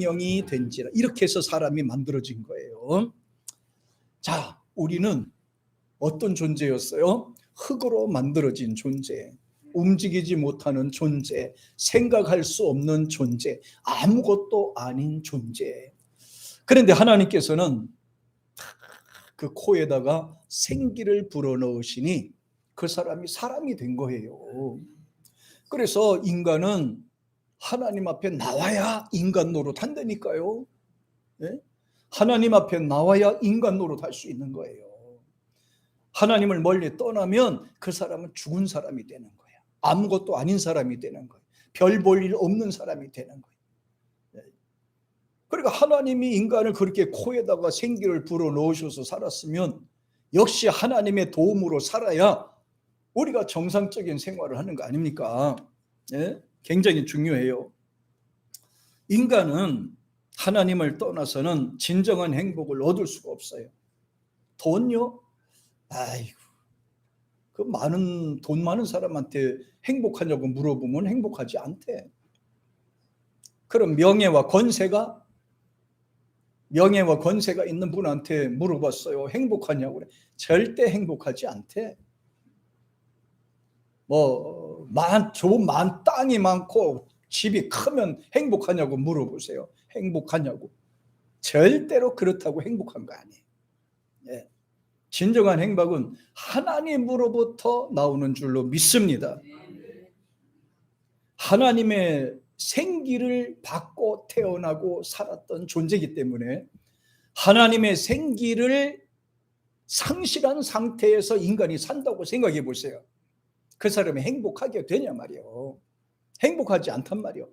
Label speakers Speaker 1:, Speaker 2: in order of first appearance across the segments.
Speaker 1: 생명이 된지라. 이렇게 해서 사람이 만들어진 거예요. 자, 우리는 어떤 존재였어요? 흙으로 만들어진 존재, 움직이지 못하는 존재, 생각할 수 없는 존재, 아무것도 아닌 존재. 그런데 하나님께서는 그 코에다가 생기를 불어넣으시니 그 사람이 사람이 된 거예요. 그래서 인간은 하나님 앞에 나와야 인간 노릇한다니까요. 네? 하나님 앞에 나와야 인간 노릇할 수 있는 거예요. 하나님을 멀리 떠나면 그 사람은 죽은 사람이 되는 거예요. 아무것도 아닌 사람이 되는 거예요. 별 볼 일 없는 사람이 되는 거예요. 네. 그러니까 하나님이 인간을 그렇게 코에다가 생기를 불어넣으셔서 살았으면 역시 하나님의 도움으로 살아야 우리가 정상적인 생활을 하는 거 아닙니까? 네? 굉장히 중요해요. 인간은 하나님을 떠나서는 진정한 행복을 얻을 수가 없어요. 돈요? 아이고, 그 돈 많은 사람한테 행복하냐고 물어보면 행복하지 않대. 그럼 명예와 권세가 있는 분한테 물어봤어요. 행복하냐고 그래. 절대 행복하지 않대. 좋은 땅이 많고 집이 크면 행복하냐고 물어보세요. 행복하냐고. 절대로 그렇다고 행복한 거 아니에요. 예. 진정한 행복은 하나님으로부터 나오는 줄로 믿습니다. 하나님의 생기를 받고 태어나고 살았던 존재이기 때문에 하나님의 생기를 상실한 상태에서 인간이 산다고 생각해 보세요. 그 사람이 행복하게 되냐 말이요. 행복하지 않단 말이요.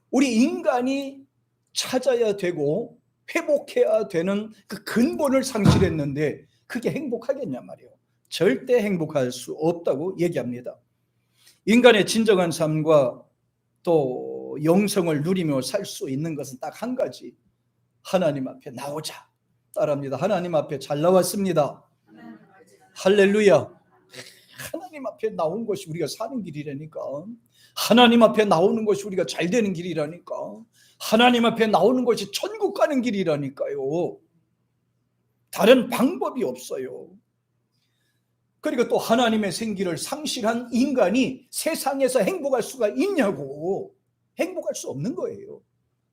Speaker 1: 우리 인간이 찾아야 되고 회복해야 되는 그 근본을 상실했는데 그게 행복하겠냐 말이요. 절대 행복할 수 없다고 얘기합니다. 인간의 진정한 삶과 또 영생을 누리며 살 수 있는 것은 딱 한 가지. 하나님 앞에 나오자. 따라합니다. 하나님 앞에 잘 나왔습니다. 할렐루야. 하나님 앞에 나온 것이 우리가 사는 길이라니까. 하나님 앞에 나오는 것이 우리가 잘 되는 길이라니까. 하나님 앞에 나오는 것이 천국 가는 길이라니까요. 다른 방법이 없어요. 그리고 또 하나님의 생기를 상실한 인간이 세상에서 행복할 수가 있냐고. 행복할 수 없는 거예요.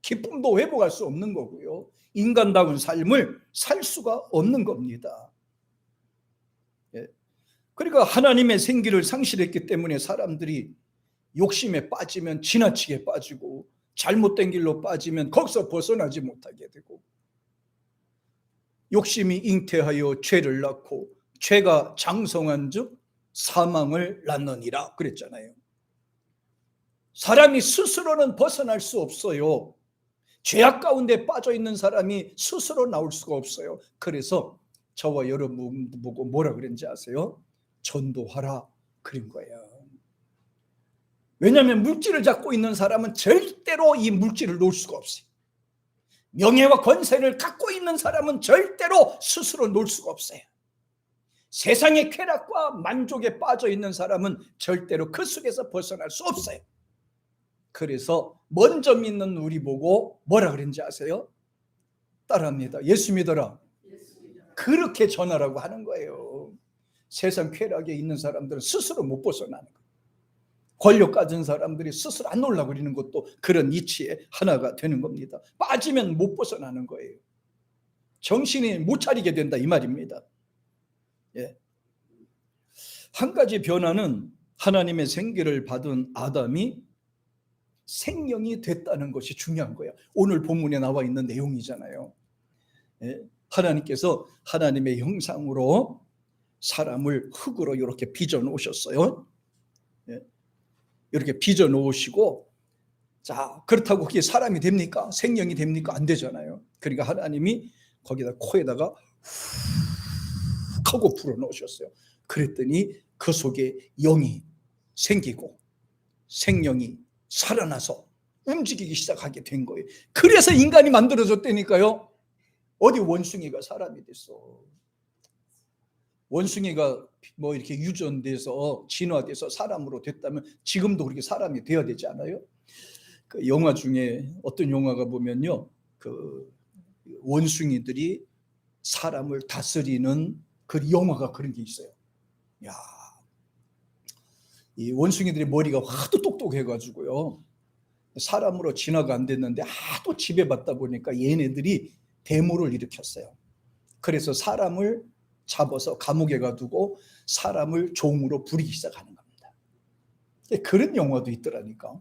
Speaker 1: 기쁨도 회복할 수 없는 거고요. 인간다운 삶을 살 수가 없는 겁니다. 예. 그러니까 하나님의 생기를 상실했기 때문에 사람들이 욕심에 빠지면 지나치게 빠지고 잘못된 길로 빠지면 거기서 벗어나지 못하게 되고 욕심이 잉태하여 죄를 낳고 죄가 장성한 즉 사망을 낳느니라 그랬잖아요. 사람이 스스로는 벗어날 수 없어요. 죄악 가운데 빠져 있는 사람이 스스로 나올 수가 없어요. 그래서 저와 여러분 보고 뭐라 그랬는지 아세요? 전도하라 그런 거예요. 왜냐하면 물질을 잡고 있는 사람은 절대로 이 물질을 놓을 수가 없어요. 명예와 권세를 갖고 있는 사람은 절대로 스스로 놓을 수가 없어요. 세상의 쾌락과 만족에 빠져 있는 사람은 절대로 그 속에서 벗어날 수 없어요. 그래서 먼저 믿는 우리 보고 뭐라 그랬는지 아세요? 따라합니다. 예수 믿어라. 그렇게 전하라고 하는 거예요. 세상 쾌락에 있는 사람들은 스스로 못 벗어나는 거예요. 권력 가진 사람들이 스스로 안 놀라고 그러는 것도 그런 이치의 하나가 되는 겁니다. 빠지면 못 벗어나는 거예요. 정신이 못 차리게 된다 이 말입니다. 예. 한 가지 변화는 하나님의 생기를 받은 아담이 생명이 됐다는 것이 중요한 거예요. 오늘 본문에 나와 있는 내용이잖아요. 예. 하나님께서 하나님의 형상으로 사람을 흙으로 이렇게 빚어 놓으셨어요. 예. 이렇게 빚어 놓으시고 자 그렇다고 그게 사람이 됩니까? 생명이 됩니까? 안 되잖아요. 그러니까 하나님이 거기다 코에다가 훅 하고 불어 넣으셨어요. 그랬더니 그 속에 영이 생기고 생명이 살아나서 움직이기 시작하게 된 거예요. 그래서 인간이 만들어졌다니까요. 어디 원숭이가 사람이 됐어. 원숭이가 뭐 이렇게 유전돼서 진화돼서 사람으로 됐다면 지금도 그렇게 사람이 되어야 되지 않아요? 그 영화 중에 어떤 영화가 보면요, 그 원숭이들이 사람을 다스리는 그 영화가 그런 게 있어요. 야, 이 원숭이들의 머리가 하도 똑똑해가지고요, 사람으로 진화가 안 됐는데 하도 지배받다 보니까 얘네들이 대모를 일으켰어요. 그래서 사람을 잡아서 감옥에 가두고 사람을 종으로 부리기 시작하는 겁니다. 그런 영화도 있더라니까.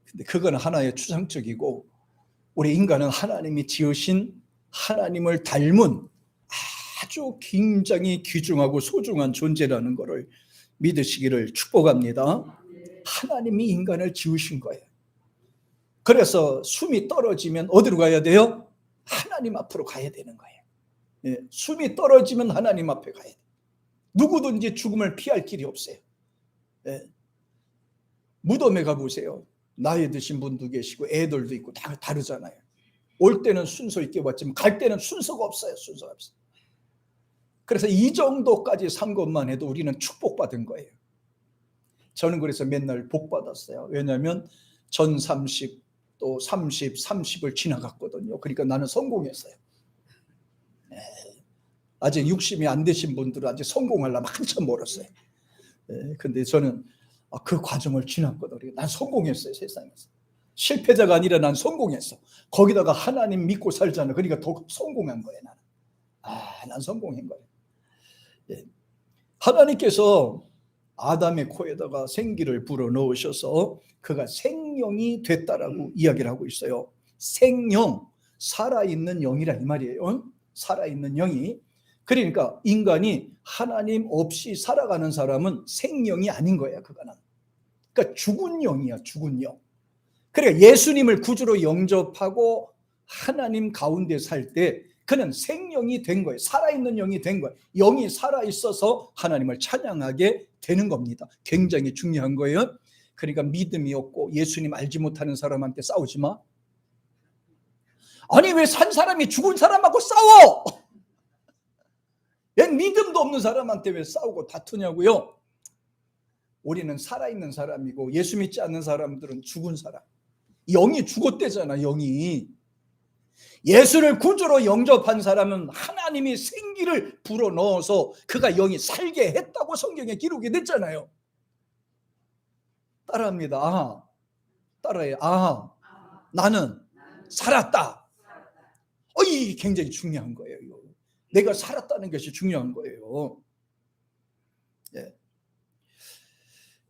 Speaker 1: 근데 그건 하나의 추상적이고, 우리 인간은 하나님이 지으신 하나님을 닮은 아주 굉장히 귀중하고 소중한 존재라는 것을 믿으시기를 축복합니다. 하나님이 인간을 지으신 거예요. 그래서 숨이 떨어지면 어디로 가야 돼요? 하나님 앞으로 가야 되는 거예요. 예, 숨이 떨어지면 하나님 앞에 가야 돼요. 누구든지 죽음을 피할 길이 없어요. 예, 무덤에 가보세요. 나이 드신 분도 계시고 애들도 있고 다 다르잖아요. 올 때는 순서 있게 왔지만 갈 때는 순서가 없어요. 순서가 없어요. 그래서 이 정도까지 산 것만 해도 우리는 축복받은 거예요. 저는 그래서 맨날 복 받았어요. 왜냐하면 전 30, 또 30, 30을 지나갔거든요. 그러니까 나는 성공했어요. 네. 아직 60이 안 되신 분들은 아직 성공하려면 한참 멀었어요. 네. 근데 저는 그 과정을 지났거든요. 난 성공했어요, 세상에서. 실패자가 아니라 난 성공했어. 거기다가 하나님 믿고 살잖아. 그러니까 더 성공한 거예요, 나는. 난 성공한 거예요. 네. 하나님께서 아담의 코에다가 생기를 불어넣으셔서 그가 생명이 됐다라고 이야기를 하고 있어요. 생영, 살아있는 영이라 이 말이에요. 살아있는 영이. 그러니까 인간이 하나님 없이 살아가는 사람은 생명이 아닌 거예요. 그거는. 그러니까 죽은 영이야, 죽은 영. 그러니까 예수님을 구주로 영접하고 하나님 가운데 살 때 그는 생명이 된 거예요. 살아있는 영이 된 거예요. 영이 살아있어서 하나님을 찬양하게 되는 겁니다. 굉장히 중요한 거예요. 그러니까 믿음이 없고 예수님 알지 못하는 사람한테 싸우지 마. 아니 왜 산 사람이 죽은 사람하고 싸워? 왜 믿음도 없는 사람한테 왜 싸우고 다투냐고요? 우리는 살아있는 사람이고 예수 믿지 않는 사람들은 죽은 사람. 영이 죽었대잖아. 영이. 예수를 구주로 영접한 사람은 하나님이 생기를 불어넣어서 그가 영이 살게 했다고 성경에 기록이 됐잖아요. 따라합니다. 따라해요. 나는 살았다. 이게 굉장히 중요한 거예요. 내가 살았다는 것이 중요한 거예요. 예.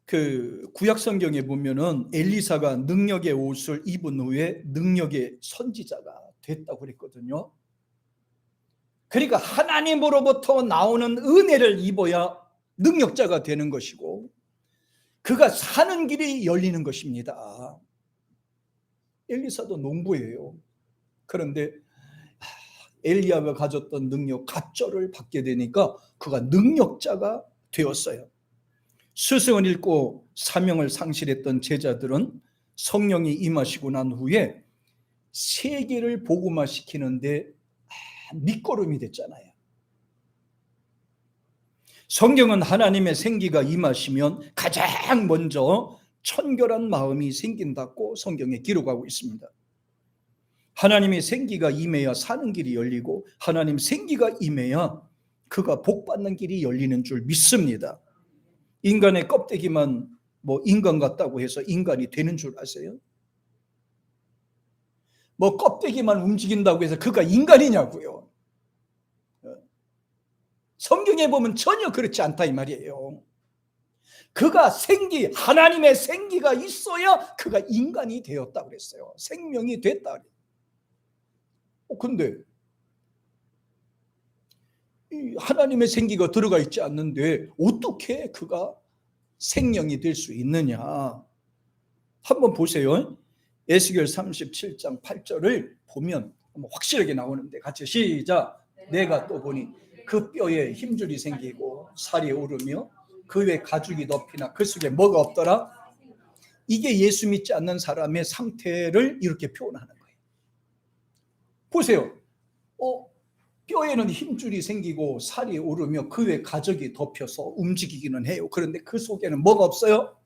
Speaker 1: 그 구약 성경에 보면은 엘리사가 능력의 옷을 입은 후에 능력의 선지자가 됐다고 그랬거든요. 그러니까 하나님으로부터 나오는 은혜를 입어야 능력자가 되는 것이고 그가 사는 길이 열리는 것입니다. 엘리사도 농부예요. 그런데 엘리야가 가졌던 능력 갑절을 받게 되니까 그가 능력자가 되었어요. 스승을 읽고 사명을 상실했던 제자들은 성령이 임하시고 난 후에 세계를 복음화시키는데 밑거름이 됐잖아요. 성경은 하나님의 생기가 임하시면 가장 먼저 청결한 마음이 생긴다고 성경에 기록하고 있습니다. 하나님의 생기가 임해야 사는 길이 열리고 하나님 생기가 임해야 그가 복받는 길이 열리는 줄 믿습니다. 인간의 껍데기만 인간 같다고 해서 인간이 되는 줄 아세요? 껍데기만 움직인다고 해서 그가 인간이냐고요. 성경에 보면 전혀 그렇지 않다 이 말이에요. 그가 하나님의 생기가 있어야 그가 인간이 되었다고 그랬어요. 생명이 됐다 그랬어요. 근데 하나님의 생기가 들어가 있지 않는데 어떻게 그가 생명이 될 수 있느냐? 한번 보세요. 에스겔 37장 8절을 보면 확실하게 나오는데 같이 시작. 내가 또 보니 그 뼈에 힘줄이 생기고 살이 오르며 그 외 가죽이 덮이나 그 속에 뭐가 없더라? 이게 예수 믿지 않는 사람의 상태를 이렇게 표현하는 거예요. 보세요. 뼈에는 힘줄이 생기고 살이 오르며 그 외 가죽이 덮여서 움직이기는 해요. 그런데 그 속에는 뭐가 없어요?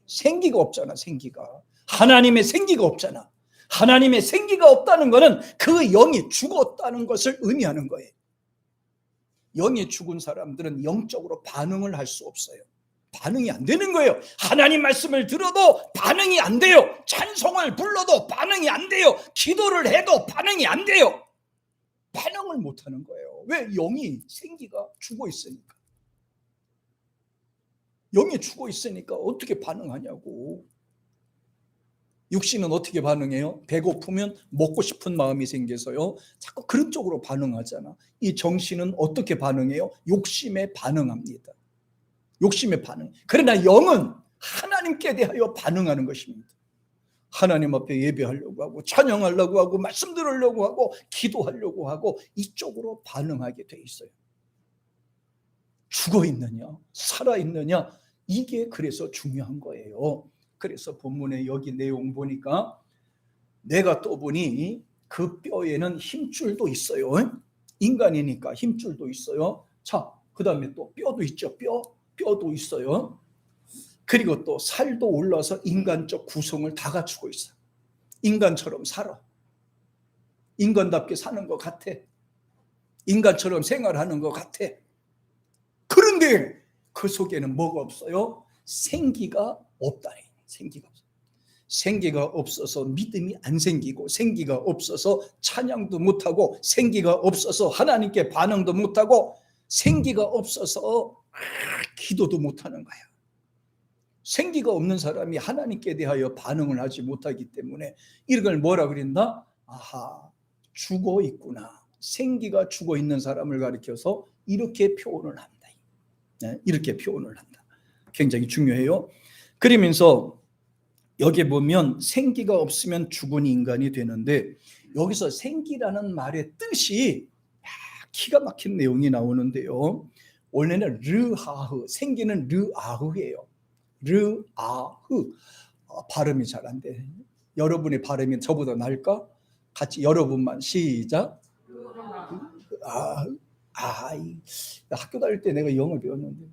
Speaker 1: 생기가 없잖아. 생기가. 하나님의 생기가 없잖아. 하나님의 생기가 없다는 것은 그 영이 죽었다는 것을 의미하는 거예요. 영이 죽은 사람들은 영적으로 반응을 할 수 없어요. 반응이 안 되는 거예요. 하나님 말씀을 들어도 반응이 안 돼요. 찬송을 불러도 반응이 안 돼요. 기도를 해도 반응이 안 돼요. 반응을 못 하는 거예요. 왜? 영이 생기가 죽어 있으니까. 영이 죽어 있으니까 어떻게 반응하냐고. 육신은 어떻게 반응해요? 배고프면 먹고 싶은 마음이 생겨서요. 자꾸 그런 쪽으로 반응하잖아. 이 정신은 어떻게 반응해요? 욕심에 반응합니다. 욕심에 반응. 그러나 영은 하나님께 대하여 반응하는 것입니다. 하나님 앞에 예배하려고 하고 찬양하려고 하고 말씀 들으려고 하고 기도하려고 하고 이쪽으로 반응하게 돼 있어요. 죽어 있느냐 살아 있느냐 이게 그래서 중요한 거예요. 그래서 본문에 여기 내용 보니까 내가 또 보니 그 뼈에는 힘줄도 있어요. 인간이니까 힘줄도 있어요. 자, 그 다음에 또 뼈도 있죠. 뼈도 있어요. 그리고 또 살도 올라서 인간적 구성을 다 갖추고 있어요. 인간처럼 살아. 인간답게 사는 것 같아. 인간처럼 생활하는 것 같아. 그런데 그 속에는 뭐가 없어요? 생기가 없다. 생기가 없어. 생기가 없어서 믿음이 안 생기고, 생기가 없어서 찬양도 못하고, 생기가 없어서 하나님께 반응도 못하고, 생기가 없어서 기도도 못하는 거야. 생기가 없는 사람이 하나님께 대하여 반응을 하지 못하기 때문에 이걸 뭐라 그랬나? 아하, 죽어 있구나. 생기가 죽어 있는 사람을 가리켜서 이렇게 표현을 한다. 네, 이렇게 표현을 한다. 굉장히 중요해요. 그러면서 여기 보면 생기가 없으면 죽은 인간이 되는데, 여기서 생기라는 말의 뜻이 기가 막힌 내용이 나오는데요. 원래는 르하흐, 생기는 르아흐예요. 르아흐. 발음이 잘 안 돼. 여러분의 발음이 저보다 나을까? 같이 여러분만 시작. 학교 다닐 때 내가 영어 배웠는데,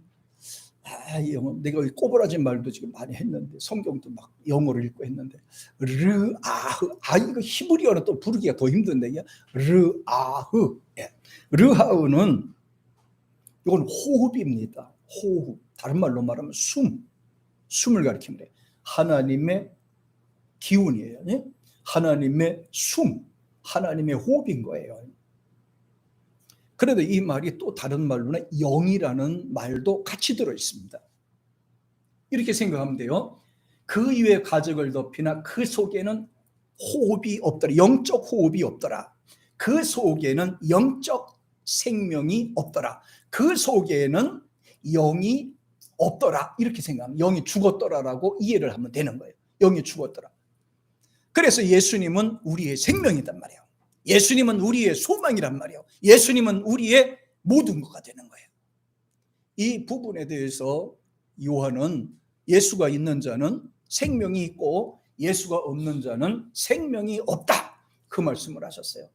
Speaker 1: 영어 내가 꼬부라진 말도 지금 많이 했는데, 성경도 막 영어로 읽고 했는데, 르아흐. 이거 히브리어는 또 부르기가 더 힘든데, 르아흐. 예. 르하흐는 이건 호흡입니다. 호흡. 다른 말로 말하면 숨을 가리킵니다. 하나님의 기운이에요. 예? 하나님의 하나님의 호흡인 거예요. 그래도 이 말이 또 다른 말로는 영이라는 말도 같이 들어 있습니다. 이렇게 생각하면 돼요. 그 이외의 가적을 덮이나 그 속에는 호흡이 없더라. 영적 호흡이 없더라. 그 속에는 영적 생명이 없더라. 그 속에는 영이 없더라. 이렇게 생각하면, 영이 죽었더라라고 이해를 하면 되는 거예요. 영이 죽었더라. 그래서 예수님은 우리의 생명이란 말이에요. 예수님은 우리의 소망이란 말이에요. 예수님은 우리의 모든 것가 되는 거예요. 이 부분에 대해서 요한은 예수가 있는 자는 생명이 있고 예수가 없는 자는 생명이 없다, 그 말씀을 하셨어요.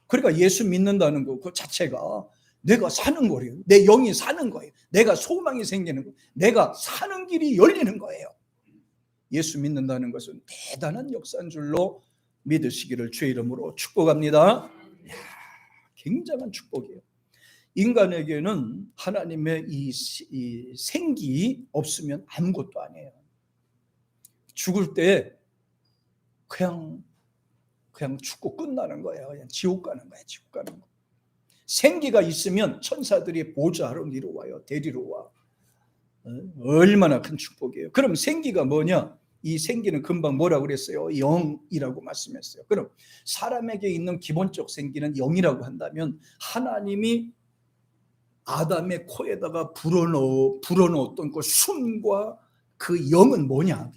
Speaker 1: 그러니까 예수 믿는다는 것 그 자체가 내가 사는 거예요. 내 영이 사는 거예요. 내가 소망이 생기는 거예요. 내가 사는 길이 열리는 거예요. 예수 믿는다는 것은 대단한 역사인 줄로 믿으시기를 주의 이름으로 축복합니다. 굉장한 축복이에요. 인간에게는 하나님의 이 생기 없으면 아무것도 아니에요. 죽을 때 그냥 죽고 끝나는 거예요. 그냥 지옥 가는 거예요. 지옥 가는 거. 생기가 있으면 천사들이 보좌하러 내려와요. 데리러 와. 얼마나 큰 축복이에요. 그럼 생기가 뭐냐? 이 생기는 금방 뭐라고 그랬어요? 영이라고 말씀했어요. 그럼 사람에게 있는 기본적 생기는 영이라고 한다면, 하나님이 아담의 코에다가 불어넣었던 그 숨과 그 영은 뭐냐?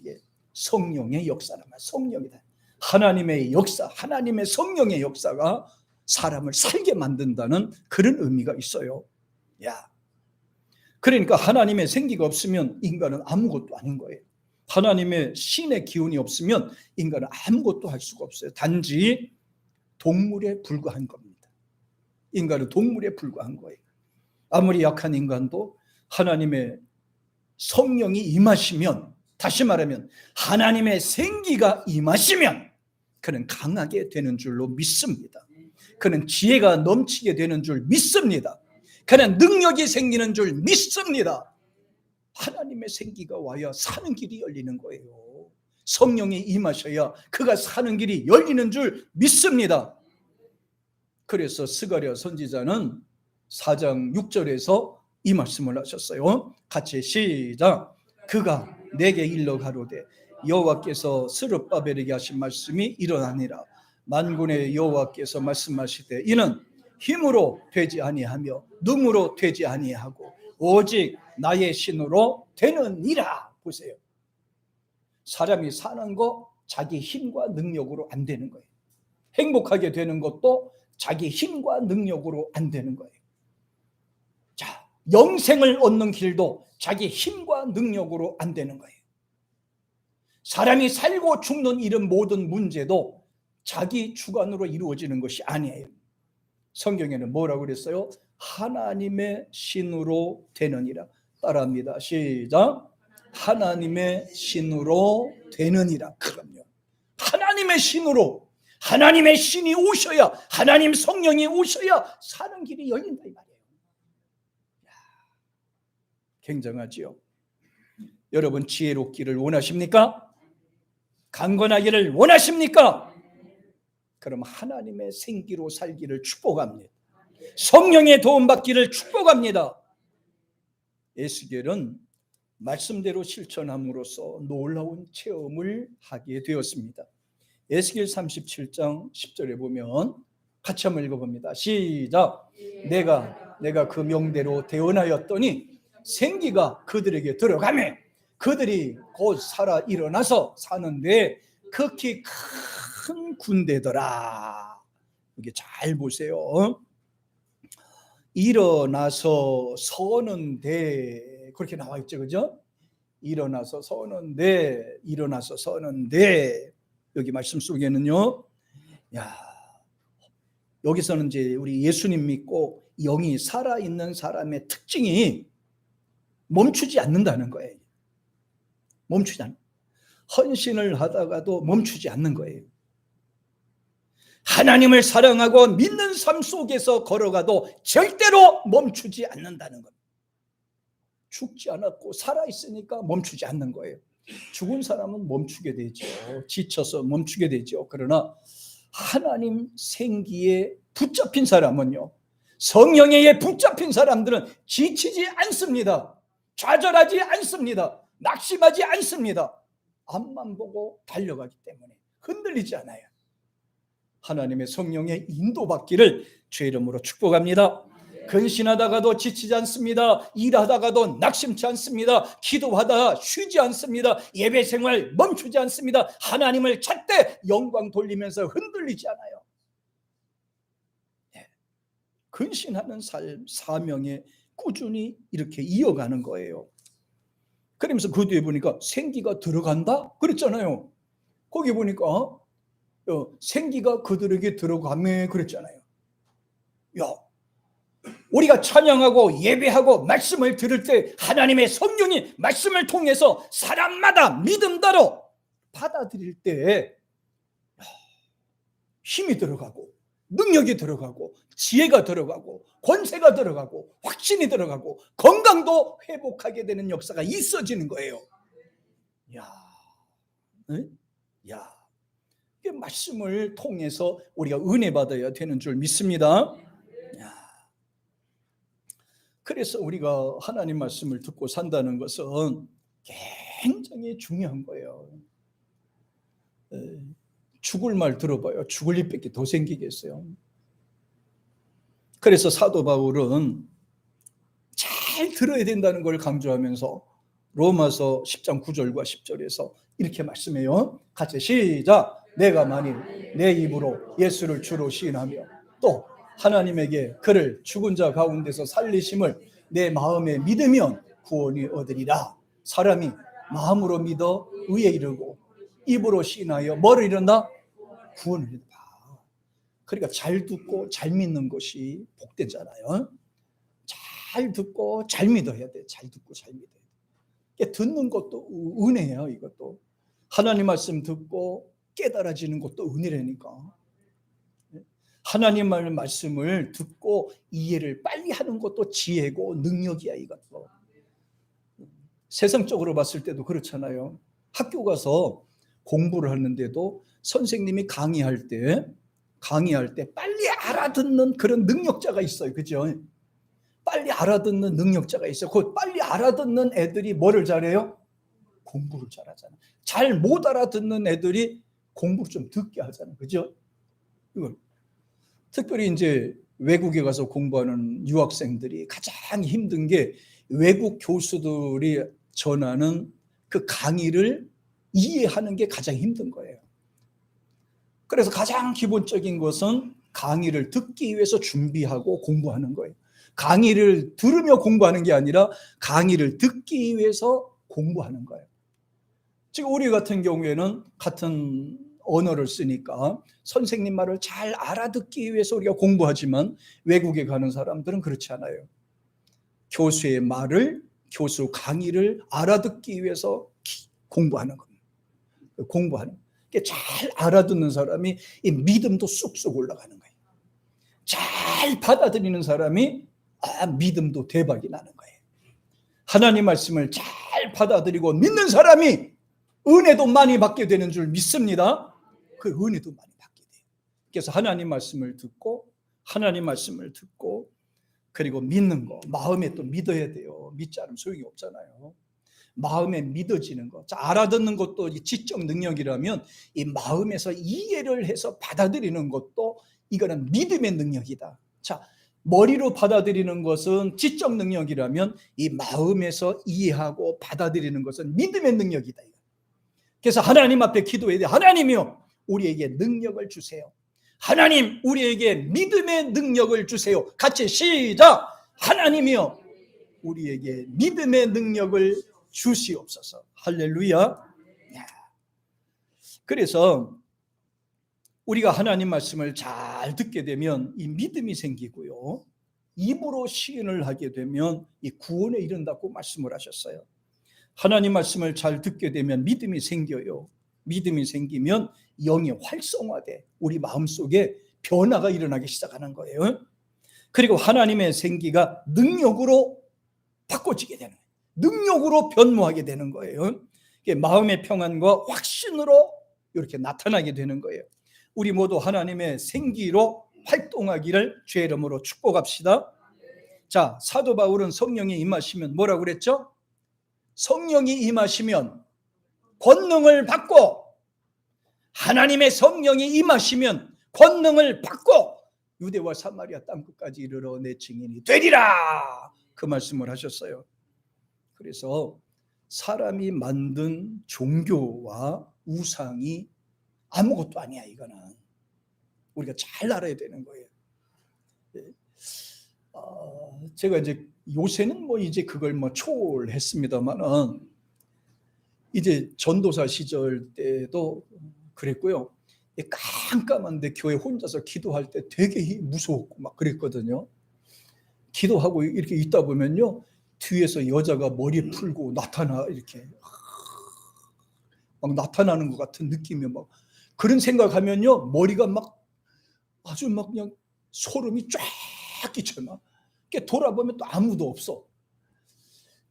Speaker 1: 성령의 역사란 말이에요. 성령이다. 하나님의 역사, 하나님의 성령의 역사가 사람을 살게 만든다는 그런 의미가 있어요. 그러니까 하나님의 생기가 없으면 인간은 아무것도 아닌 거예요. 하나님의 신의 기운이 없으면 인간은 아무것도 할 수가 없어요. 단지 동물에 불과한 겁니다. 인간은 동물에 불과한 거예요. 아무리 약한 인간도 하나님의 성령이 임하시면 다시 말하면 하나님의 생기가 임하시면 그는 강하게 되는 줄로 믿습니다. 그는 지혜가 넘치게 되는 줄 믿습니다. 그는 능력이 생기는 줄 믿습니다. 하나님의 생기가 와야 사는 길이 열리는 거예요. 성령이 임하셔야 그가 사는 길이 열리는 줄 믿습니다. 그래서 스가랴 선지자는 4장 6절에서 이 말씀을 하셨어요. 같이 시작. 그가 내게 일러 가로되 여호와께서 스룹바벨에게 하신 말씀이 일어나니라. 만군의 여호와께서 말씀하시되 이는 힘으로 되지 아니하며 능으로 되지 아니하고 오직 나의 신으로 되느니라. 보세요. 사람이 사는 거 자기 힘과 능력으로 안 되는 거예요. 행복하게 되는 것도 자기 힘과 능력으로 안 되는 거예요. 자, 영생을 얻는 길도 자기 힘과 능력으로 안 되는 거예요. 사람이 살고 죽는 이런 모든 문제도 자기 주관으로 이루어지는 것이 아니에요. 성경에는 뭐라고 그랬어요? 하나님의 신으로 되느니라. 따라합니다. 시작. 하나님의 신으로 되느니라. 그럼요. 하나님의 신으로, 하나님의 신이 오셔야, 하나님 성령이 오셔야 사는 길이 열린다 이 말이에요. 굉장하지요. 여러분 지혜롭기를 원하십니까? 강건하기를 원하십니까? 그럼 하나님의 생기로 살기를 축복합니다. 성령의 도움받기를 축복합니다. 에스겔은 말씀대로 실천함으로써 놀라운 체험을 하게 되었습니다. 에스겔 37장 10절에 보면 같이 한번 읽어봅니다. 시작. 내가 그 명대로 대언하였더니 생기가 그들에게 들어가매 그들이 곧 살아 일어나서 사는데 극히 큰 군대더라. 이게 잘 보세요. 일어나서 서는데 그렇게 나와 있죠, 그죠? 일어나서 서는데 여기 말씀 속에는요. 야, 여기서는 이제 우리 예수님 믿고 영이 살아있는 사람의 특징이 멈추지 않는다는 거예요. 멈추지 않는. 헌신을 하다가도 멈추지 않는 거예요. 하나님을 사랑하고 믿는 삶 속에서 걸어가도 절대로 멈추지 않는다는 겁니다. 죽지 않았고 살아있으니까 멈추지 않는 거예요. 죽은 사람은 멈추게 되죠. 지쳐서 멈추게 되죠. 그러나 하나님 생기에 붙잡힌 사람은요, 성령에 붙잡힌 사람들은 지치지 않습니다. 좌절하지 않습니다. 낙심하지 않습니다. 앞만 보고 달려가기 때문에 흔들리지 않아요. 하나님의 성령의 인도받기를 주의 이름으로 축복합니다. 근신하다가도 지치지 않습니다. 일하다가도 낙심치 않습니다. 기도하다가 쉬지 않습니다. 예배 생활 멈추지 않습니다. 하나님을 찾되 영광 돌리면서 흔들리지 않아요. 근신하는 삶, 사명에 꾸준히 이렇게 이어가는 거예요. 그러면서 그 뒤에 보니까 생기가 들어간다? 그랬잖아요. 거기 보니까 생기가 그들에게 들어가매 그랬잖아요. 야, 우리가 찬양하고 예배하고 말씀을 들을 때 하나님의 성령이 말씀을 통해서 사람마다 믿음대로 받아들일 때 힘이 들어가고 능력이 들어가고 지혜가 들어가고 권세가 들어가고 확신이 들어가고 건강도 회복하게 되는 역사가 있어지는 거예요. 야, 야, 이 말씀을 통해서 우리가 은혜 받아야 되는 줄 믿습니다. 그래서 우리가 하나님 말씀을 듣고 산다는 것은 굉장히 중요한 거예요. 죽을 말 들어봐요. 죽을 일밖에 더 생기겠어요. 그래서 사도 바울은 잘 들어야 된다는 걸 강조하면서 로마서 10장 9절과 10절에서 이렇게 말씀해요. 같이 시작. 내가 만일 내 입으로 예수를 주로 시인하며 또 하나님에게 그를 죽은 자 가운데서 살리심을 내 마음에 믿으면 구원이 얻으리라. 사람이 마음으로 믿어 의에 이르고 입으로 시인하여 뭐를 이룬다? 구원을 이룬다. 그러니까 잘 듣고 잘 믿는 것이 복되잖아요. 잘 듣고 잘 믿어야 돼. 잘 듣고 잘 믿어야 돼. 듣는 것도 은혜예요. 이것도 하나님 말씀 듣고 깨달아지는 것도 은혜라니까. 하나님의 말씀을 듣고 이해를 빨리 하는 것도 지혜고 능력이야. 이것도 세상적으로 봤을 때도 그렇잖아요. 학교 가서 공부를 하는데도 선생님이 강의할 때 빨리 알아듣는 그런 능력자가 있어요. 그죠? 빨리 알아듣는 능력자가 있어요. 그 빨리 알아듣는 애들이 뭐를 잘해요? 공부를 잘하잖아. 잘 못 알아듣는 애들이 공부를 좀 듣게 하잖아. 그죠? 이걸 특별히 이제 외국에 가서 공부하는 유학생들이 가장 힘든 게 외국 교수들이 전하는 그 강의를 이해하는 게 가장 힘든 거예요. 그래서 가장 기본적인 것은 강의를 듣기 위해서 준비하고 공부하는 거예요. 강의를 들으며 공부하는 게 아니라 강의를 듣기 위해서 공부하는 거예요. 지금 우리 같은 경우에는 같은 언어를 쓰니까 선생님 말을 잘 알아듣기 위해서 우리가 공부하지만 외국에 가는 사람들은 그렇지 않아요. 교수의 말을, 교수 강의를 알아듣기 위해서 공부하는 겁니다. 공부하는 거예요. 잘 알아듣는 사람이 이 믿음도 쑥쑥 올라가는 거예요. 잘 받아들이는 사람이 믿음도 대박이 나는 거예요. 하나님 말씀을 잘 받아들이고 믿는 사람이 은혜도 많이 받게 되는 줄 믿습니다. 그 은혜도 많이 받게 돼요. 그래서 하나님 말씀을 듣고 그리고 믿는 거, 마음에 또 믿어야 돼요. 믿지 않으면 소용이 없잖아요. 마음에 믿어지는 거. 자, 알아듣는 것도 지적 능력이라면 이 마음에서 이해를 해서 받아들이는 것도 이거는 믿음의 능력이다. 자, 머리로 받아들이는 것은 지적 능력이라면 이 마음에서 이해하고 받아들이는 것은 믿음의 능력이다. 그래서 하나님 앞에 기도해야 돼. 하나님이요, 우리에게 능력을 주세요. 하나님, 우리에게 믿음의 능력을 주세요. 같이 시작. 하나님이요, 우리에게 믿음의 능력을 주시옵소서. 할렐루야. 그래서 우리가 하나님 말씀을 잘 듣게 되면 이 믿음이 생기고요, 입으로 시인을 하게 되면 이 구원에 이른다고 말씀을 하셨어요. 하나님 말씀을 잘 듣게 되면 믿음이 생겨요. 믿음이 생기면 영이 활성화돼 우리 마음속에 변화가 일어나기 시작하는 거예요. 그리고 하나님의 생기가 능력으로 바꿔지게 되는 거예요. 능력으로 변모하게 되는 거예요. 마음의 평안과 확신으로 이렇게 나타나게 되는 거예요. 우리 모두 하나님의 생기로 활동하기를 주의 이름으로 축복합시다. 자, 사도 바울은 성령이 임하시면 뭐라고 그랬죠? 성령이 임하시면 권능을 받고, 하나님의 성령이 임하시면 권능을 받고 유대와 사마리아 땅끝까지 이르러 내 증인이 되리라, 그 말씀을 하셨어요. 그래서 사람이 만든 종교와 우상이 아무것도 아니야. 이거는 우리가 잘 알아야 되는 거예요. 제가 이제 요새는 이제 그걸 초월했습니다만은 이제 전도사 시절 때도 그랬고요. 깜깜한데 교회 혼자서 기도할 때 되게 무서웠고 막 그랬거든요. 기도하고 이렇게 있다 보면요, 뒤에서 여자가 머리 풀고 이렇게 막 나타나는 것 같은 느낌이 막, 그런 생각하면요 머리가 막 아주 막 그냥 소름이 쫙 끼쳐. 막 돌아보면 또 아무도 없어.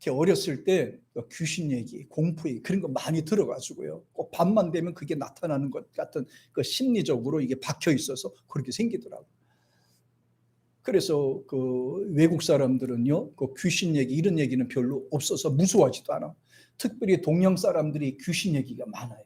Speaker 1: 어렸을 때 귀신 얘기, 공포 얘기 그런 거 많이 들어가지고요, 꼭 밤만 되면 그게 나타나는 것 같은 그 심리적으로 이게 박혀 있어서 그렇게 생기더라고요. 그래서 그 외국 사람들은요, 그 귀신 얘기 이런 얘기는 별로 없어서 무서워하지도 않아. 특별히 동양 사람들이 귀신 얘기가 많아요.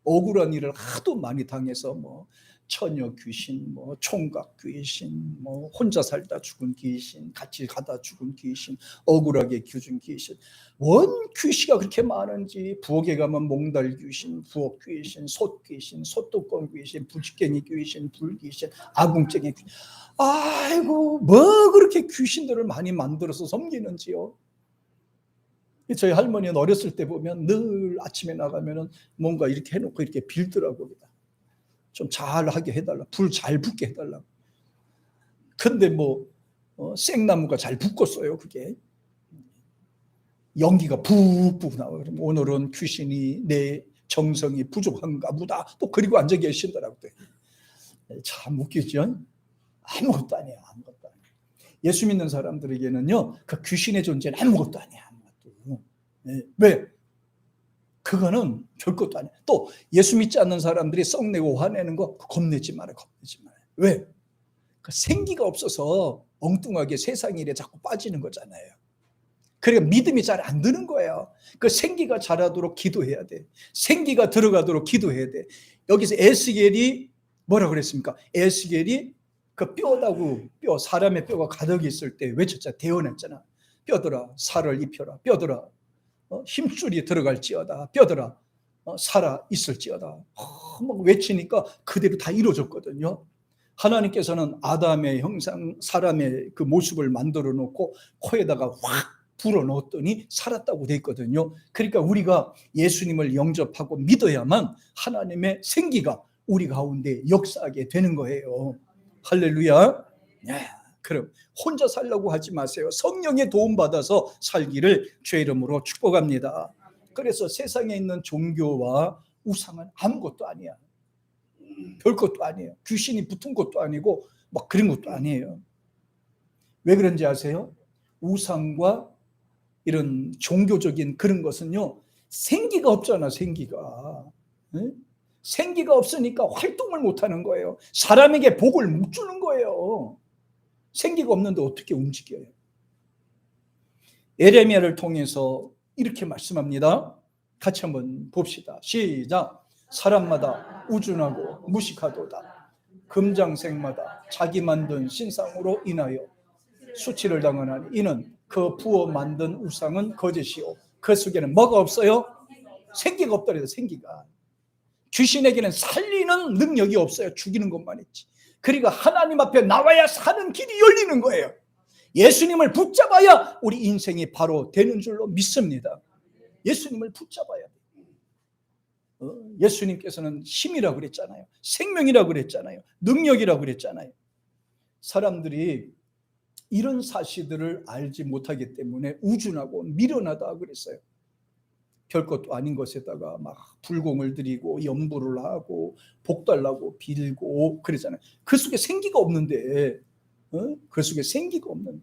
Speaker 1: 억울한 일을 하도 많이 당해서 처녀 귀신, 총각 귀신, 혼자 살다 죽은 귀신, 같이 가다 죽은 귀신, 억울하게 죽은 귀신, 원 귀신가 그렇게 많은지, 부엌에 가면 몽달 귀신, 부엌 귀신, 솥 귀신, 솥뚜껑 귀신, 부지깽이 귀신, 불 귀신, 아궁쟁이 귀신. 아이고, 그렇게 귀신들을 많이 만들어서 섬기는지요. 저희 할머니는 어렸을 때 보면 늘 아침에 나가면은 뭔가 이렇게 해놓고 이렇게 빌더라고요. 좀 잘하게 해달라, 불 잘 붙게 해달라. 근데 생나무가 잘 붙겠어요. 그게 연기가 푹푹 나와요. 오늘은 귀신이 내 정성이 부족한가 보다. 또 그리고 앉아 계신다라고. 참 웃기죠? 아무것도 아니에요. 아무것도 아니에요. 예수 믿는 사람들에게는요, 그 귀신의 존재는 아무것도 아니에요. 아무것도. 네. 왜? 그거는 별것도 아니에요. 또 예수 믿지 않는 사람들이 썩내고 화내는 거 겁내지 마라. 겁내지 마라. 왜? 그 생기가 없어서 엉뚱하게 세상 일에 자꾸 빠지는 거잖아요. 그러니까 믿음이 잘 안 드는 거예요. 그 생기가 자라도록 기도해야 돼. 생기가 들어가도록 기도해야 돼. 여기서 에스겔이 뭐라 그랬습니까? 에스겔이 그 뼈다구 뼈, 사람의 뼈가 가득 있을 때 외쳤잖아. 대언했잖아. 뼈들아 살을 입혀라. 뼈들아 힘줄이 들어갈지어다. 뼈들아 살아 있을지어다. 막 외치니까 그대로 다 이루어졌거든요. 하나님께서는 아담의 형상, 사람의 그 모습을 만들어 놓고 코에다가 확 불어 넣었더니 살았다고 돼 있거든요. 그러니까 우리가 예수님을 영접하고 믿어야만 하나님의 생기가 우리 가운데 역사하게 되는 거예요. 할렐루야. 네, 그럼 혼자 살려고 하지 마세요. 성령의 도움 받아서 살기를 주의 이름으로 축복합니다. 그래서 세상에 있는 종교와 우상은 아무것도 아니야. 별것도 아니에요. 귀신이 붙은 것도 아니고 막 그런 것도 아니에요. 왜 그런지 아세요? 우상과 이런 종교적인 그런 것은요, 생기가 없잖아. 생기가. 네? 생기가 없으니까 활동을 못하는 거예요. 사람에게 복을 못 주는 거예요. 생기가 없는데 어떻게 움직여요? 예레미야를 통해서 이렇게 말씀합니다. 같이 한번 봅시다. 시작. 사람마다 우준하고 무식하도다. 금장색마다 자기 만든 신상으로 인하여 수치를 당하나니 이는 그 부어 만든 우상은 거짓이요 그 속에는 뭐가 없어요? 생기가 없더래요. 생기가. 귀신에게는 살리는 능력이 없어요. 죽이는 것만 있지. 그러니까 하나님 앞에 나와야 사는 길이 열리는 거예요. 예수님을 붙잡아야 우리 인생이 바로 되는 줄로 믿습니다. 예수님을 붙잡아야 돼요. 예수님께서는 힘이라고 그랬잖아요. 생명이라고 그랬잖아요. 능력이라고 그랬잖아요. 사람들이 이런 사실들을 알지 못하기 때문에 우준하고 미련하다 그랬어요. 별것도 아닌 것에다가 막 불공을 드리고 염불을 하고 복 달라고 빌고 그러잖아요. 그 속에 생기가 없는데, 그 속에 생기가 없는데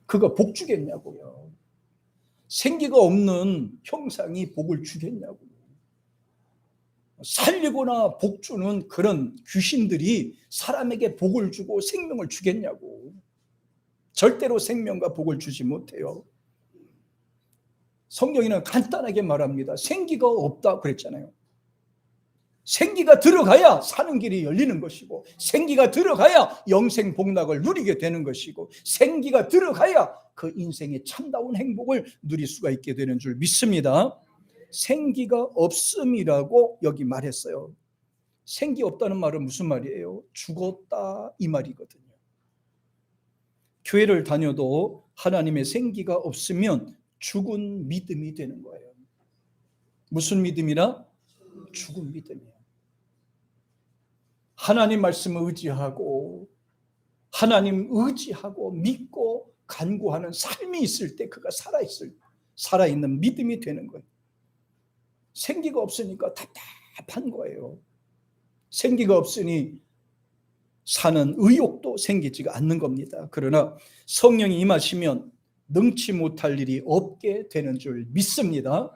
Speaker 1: 그가 복 주겠냐고요. 생기가 없는 형상이 복을 주겠냐고요. 살리거나 복 주는 그런 귀신들이 사람에게 복을 주고 생명을 주겠냐고. 절대로 생명과 복을 주지 못해요. 성경에는 간단하게 말합니다. 생기가 없다 그랬잖아요. 생기가 들어가야 사는 길이 열리는 것이고, 생기가 들어가야 영생 복락을 누리게 되는 것이고, 생기가 들어가야 그 인생의 참다운 행복을 누릴 수가 있게 되는 줄 믿습니다. 생기가 없음이라고 여기 말했어요. 생기 없다는 말은 무슨 말이에요? 죽었다 이 말이거든요. 교회를 다녀도 하나님의 생기가 없으면 죽은 믿음이 되는 거예요. 무슨 믿음이라? 죽은 믿음이에요. 하나님 말씀을 의지하고 하나님 의지하고 믿고 간구하는 삶이 있을 때 그가 살아있는 믿음이 되는 거예요. 생기가 없으니까 답답한 거예요. 생기가 없으니 사는 의욕도 생기지가 않는 겁니다. 그러나 성령이 임하시면 능치 못할 일이 없게 되는 줄 믿습니다.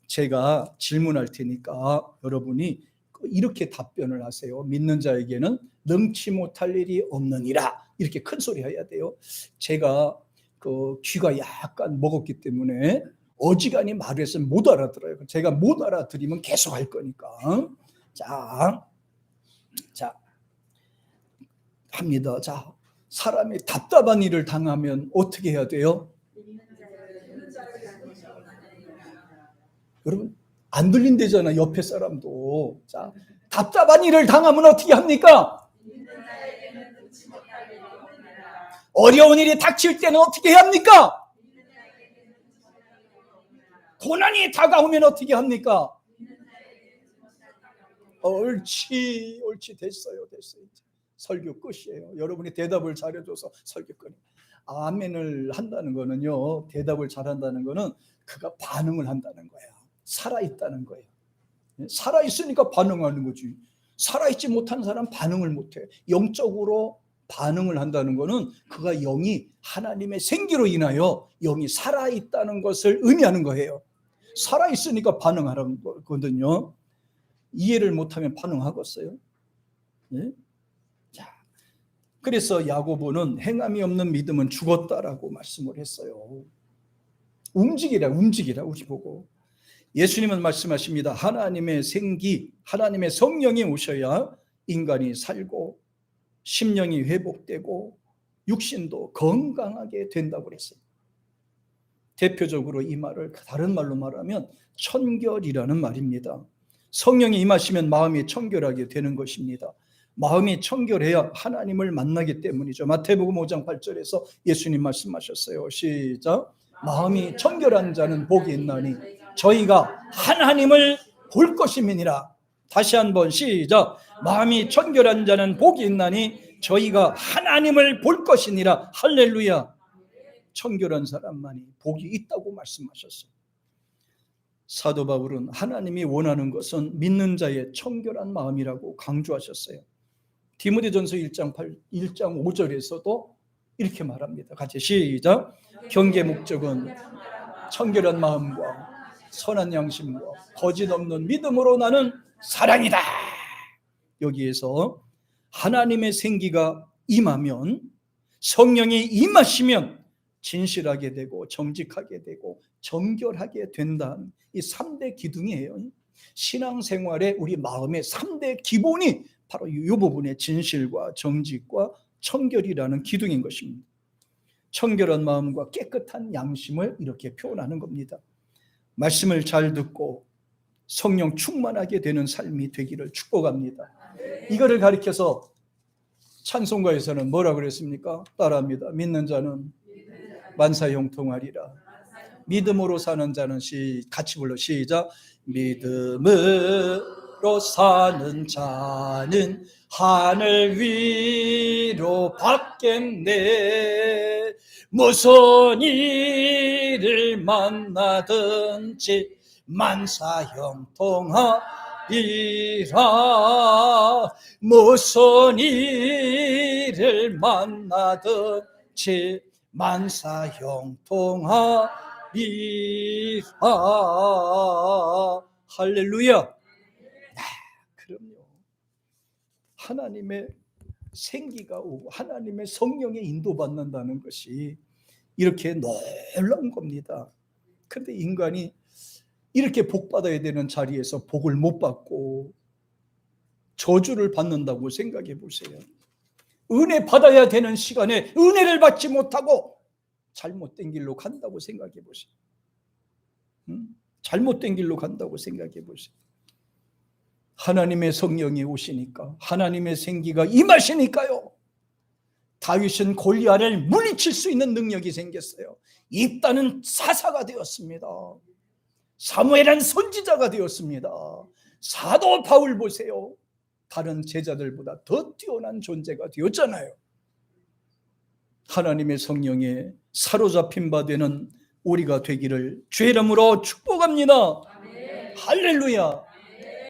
Speaker 1: 제가 질문할 테니까 여러분이 이렇게 답변을 하세요. 믿는 자에게는 능치 못할 일이 없느니라. 이렇게 큰 소리 해야 돼요. 제가 그 귀가 약간 먹었기 때문에 어지간히 말을 해서 못 알아들어요. 제가 못 알아들으면 계속 할 거니까. 자, 합니다. 자, 사람이 답답한 일을 당하면 어떻게 해야 돼요? 여러분, 안 들린대잖아, 옆에 사람도. 자, 답답한 일을 당하면 어떻게 합니까? 어려운 일이 닥칠 때는 어떻게 해야 합니까? 고난이 다가오면 어떻게 합니까? 옳지, 됐어요. 설교 끝이에요. 여러분이 대답을 잘해줘서 설교 끝. 아멘을 한다는 거는요, 대답을 잘한다는 거는 그가 반응을 한다는 거야. 살아있다는 거예요. 살아있으니까 반응하는 거지. 살아있지 못한 사람 반응을 못해. 영적으로 반응을 한다는 거는 그가 영이 하나님의 생기로 인하여 영이 살아있다는 것을 의미하는 거예요. 살아있으니까 반응하라는 거거든요. 이해를 못하면 반응하겠어요? 예? 자, 그래서 야고보는 행함이 없는 믿음은 죽었다라고 말씀을 했어요. 움직이라 우리 보고. 예수님은 말씀하십니다. 하나님의 생기, 하나님의 성령이 오셔야 인간이 살고 심령이 회복되고 육신도 건강하게 된다고 그랬어요. 대표적으로 이 말을 다른 말로 말하면 청결이라는 말입니다. 성령이 임하시면 마음이 청결하게 되는 것입니다. 마음이 청결해야 하나님을 만나기 때문이죠. 마태복음 5장 8절에서 예수님 말씀하셨어요. 시작. 마음이 청결한 자는 복이 있나니 저희가 하나님을 볼 것임이니라. 다시 한번 시작. 마음이 청결한 자는 복이 있나니 저희가 하나님을 볼 것이니라. 할렐루야. 청결한 사람만이 복이 있다고 말씀하셨어요. 사도 바울은 하나님이 원하는 것은 믿는 자의 청결한 마음이라고 강조하셨어요. 디모데전서 1장 5절에서도 이렇게 말합니다. 같이 시작. 경계 목적은 청결한 마음과 선한 양심과 거짓 없는 믿음으로 나는 사랑이다. 여기에서 하나님의 생기가 임하면, 성령이 임하시면 진실하게 되고 정직하게 되고 정결하게 된다는 이 3대 기둥이에요. 신앙생활의 우리 마음의 3대 기본이 바로 이 부분의 진실과 정직과 청결이라는 기둥인 것입니다. 청결한 마음과 깨끗한 양심을 이렇게 표현하는 겁니다. 말씀을 잘 듣고 성령 충만하게 되는 삶이 되기를 축복합니다. 이거를 가리켜서 찬송가에서는 뭐라 그랬습니까? 따라합니다. 믿는 자는 만사형통하리라. 믿음으로 사는 자는 같이 불러 시작. 믿음으로 사는 자는 하늘 위로 받겠네. 무슨 일을 만나든지 만사형통하리라. 무슨 일을 만나든지 만사형통하리라. 할렐루야. 그럼요. 하나님의 생기가 오고 하나님의 성령의 인도받는다는 것이 이렇게 놀라운 겁니다. 그런데 인간이 이렇게 복 받아야 되는 자리에서 복을 못 받고 저주를 받는다고 생각해 보세요. 은혜 받아야 되는 시간에 은혜를 받지 못하고 잘못된 길로 간다고 생각해 보세요. 잘못된 길로 간다고 생각해 보세요. 하나님의 성령이 오시니까, 하나님의 생기가 임하시니까요, 다윗은 골리앗을 물리칠 수 있는 능력이 생겼어요. 입다는 사사가 되었습니다. 사무엘은 선지자가 되었습니다. 사도 바울 보세요. 다른 제자들보다 더 뛰어난 존재가 되었잖아요. 하나님의 성령에 사로잡힌 바 되는 우리가 되기를 주의 이름으로 축복합니다. 아멘. 할렐루야.